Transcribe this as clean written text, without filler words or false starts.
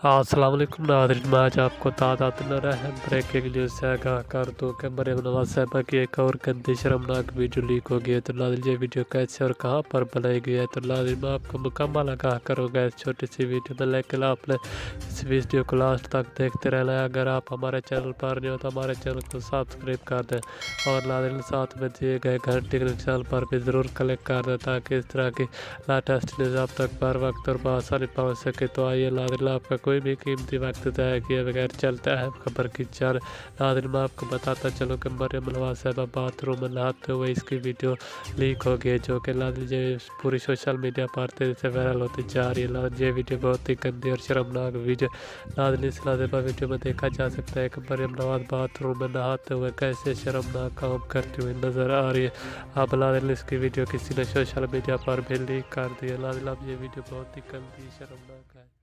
السلام علیکم ناظرین، میں آج آپ کو تعداد اہم بریکنگ نیوز سے آگاہ کر دوں کہ مریم نواز صاحبہ کی ایک اور گندی شرمناک ویڈیو لیک ہو گئی ہے۔ تو ناظرین، یہ ویڈیو کیسے اور کہاں پر بنائی گئی ہے تو ناظرین میں آپ کو مکمل آگاہ کروں گا اس چھوٹی سی ویڈیو میں، لیکن آپ نے اس ویڈیو کو لاسٹ تک دیکھتے رہنا ہے۔ اگر آپ ہمارے چینل پر نہیں ہو تو ہمارے چینل کو سبسکرائب کر دیں اور ناظرین ساتھ میں دیے گئے گھنٹی کے نشان پر بھی ضرور کلک کر دیں تاکہ اس طرح کی لیٹسٹ نیوز آپ تک بر وقت اور بآسانی پہنچ سکے۔ تو آئیے ناظرین، آپ کا کوئی بھی قیمتی وقت ضائع کیے بغیر چلتا ہے خبر کی جانب۔ ناظرین میں آپ کو بتاتا چلوں کہ مریم نواز صاحبہ باتھ روم میں نہاتے ہوئے اس کی ویڈیو لیک ہو گئی ہے، جو کہ ناظرین یہ پوری سوشل میڈیا پر تیزی سے وائرل ہوتی جا رہی ہے۔ ناظرین یہ ویڈیو بہت ہی گندی اور شرمناک ویڈیو ناظرین اس لازمہ ویڈیو میں دیکھا جا سکتا ہے کہ مریم نواز باتھ روم میں نہاتے ہوئے کیسے شرمناک کام کرتی ہوئی نظر آ رہی ہے۔ اب ناظرین اس کی ویڈیو کسی نے سوشل میڈیا پر بھی لیک کر دی ہے۔ ناظرین اب یہ ویڈیو بہت ہی گندی شرمناک ہے۔